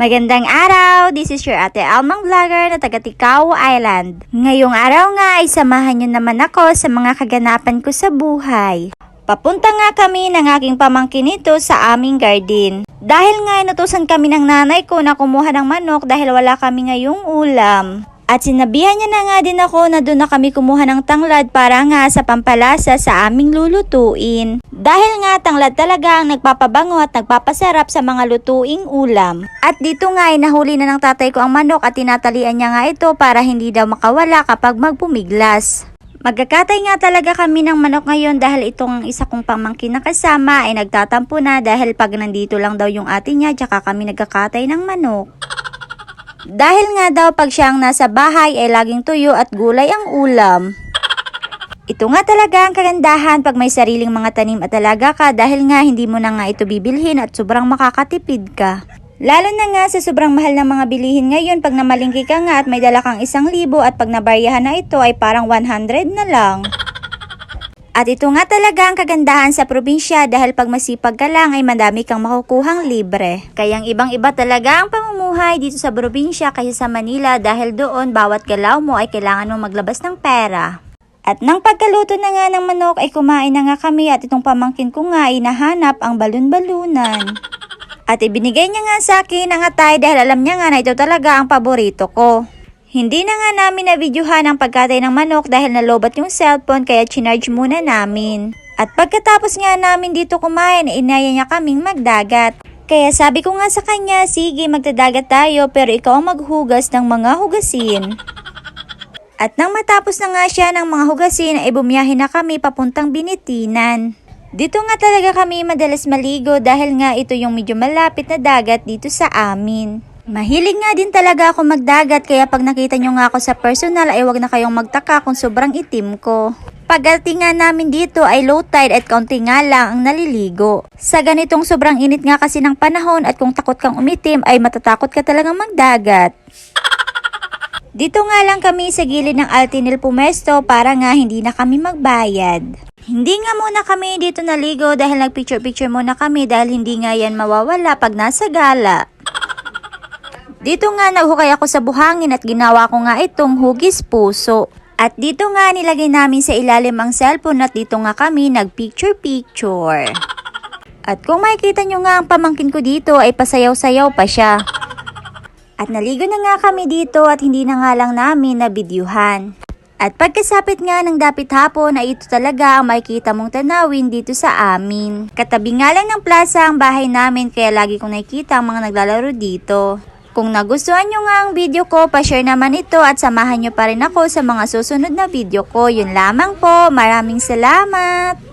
Magandang araw! This is your Ate Almang Vlogger na taga Ticao Island. Ngayong araw nga ay samahan nyo naman ako sa mga kaganapan ko sa buhay. Papunta nga kami ng aking pamangkin nito sa aming garden. Dahil nga inutusan kami ng nanay ko na kumuha ng manok dahil wala kami ngayong ulam. At sinabihan niya na nga din ako na doon na kami kumuha ng tanglad para nga sa pampalasa sa aming lulutuin. Dahil nga tanglad talaga ang nagpapabango at nagpapasarap sa mga lutuing ulam. At dito nga ay nahuli na ng tatay ko ang manok at tinatalian niya nga ito para hindi daw makawala kapag magpumiglas. Magkakatay nga talaga kami ng manok ngayon dahil itong isa kong pamangkin na kasama ay nagtatampo na dahil pag nandito lang daw yung ate niya tsaka kami nagkakatay ng manok. Dahil nga daw pag siya ang nasa bahay ay laging tuyo at gulay ang ulam. Ito nga talaga ang kagandahan pag may sariling mga tanim at alaga ka dahil nga hindi mo na nga ito bibilhin at sobrang makakatipid ka. Lalo na nga sa sobrang mahal ng mga bilihin ngayon pag namalingki ka nga at may dala kang 1,000 at pag nabaryahan na ito ay parang 100 na lang. At ito nga talaga ang kagandahan sa probinsya dahil pag masipag ka lang ay madami kang makukuhang libre. Kayang ibang-iba talaga ang pamumuhay dito sa probinsya kaysa sa Manila dahil doon bawat galaw mo ay kailangan mo maglabas ng pera. At nang pagkaluto na nga ng manok ay kumain na nga kami at itong pamangkin ko nga ay nahanap ang balon-balunan. At ibinigay niya nga sa akin ang atay dahil alam niya nga na ito talaga ang paborito ko. Hindi na nga namin na-videohan ang pagkatay ng manok dahil nalobat yung cellphone kaya chinarge muna namin. At pagkatapos nga namin dito kumain, inaya niya kaming magdagat. Kaya sabi ko nga sa kanya, sige magdadagat tayo pero ikaw ang maghugas ng mga hugasin. At nang matapos na nga siya ng mga hugasin ay bumiyahe na kami papuntang Binitinan. Dito nga talaga kami madalas maligo dahil nga ito yung medyo malapit na dagat dito sa amin. Mahilig nga din talaga ako magdagat kaya pag nakita nyo nga ako sa personal ay wag na kayong magtaka kung sobrang itim ko. Pagdating nga namin dito ay low tide at kaunti nga lang ang naliligo. Sa ganitong sobrang init nga kasi ng panahon at kung takot kang umitim ay matatakot ka talagang magdagat. Dito nga lang kami sa gilid ng Altinil pumesto para nga hindi na kami magbayad. Hindi nga muna kami dito naligo dahil nagpicture-picture muna kami dahil hindi nga yan mawawala pag nasa gala. Dito nga naghukay ako sa buhangin at ginawa ko nga itong hugis puso. At dito nga nilagay namin sa ilalim ang cellphone at dito nga kami nagpicture-picture. At kung makikita nyo nga ang pamangkin ko dito ay pasayaw-sayaw pa siya. At naligo na nga kami dito at hindi na nga lang namin nabidyuhan. At pagkasapit nga ng dapit hapon ay ito talaga ang makikita mong tanawin dito sa amin. Katabi nga lang ng plaza ang bahay namin kaya lagi kong nakikita ang mga naglalaro dito. Kung nagustuhan nyo nga ang video ko, pa-share naman ito at samahan nyo pa rin ako sa mga susunod na video ko. Yun lamang po, maraming salamat!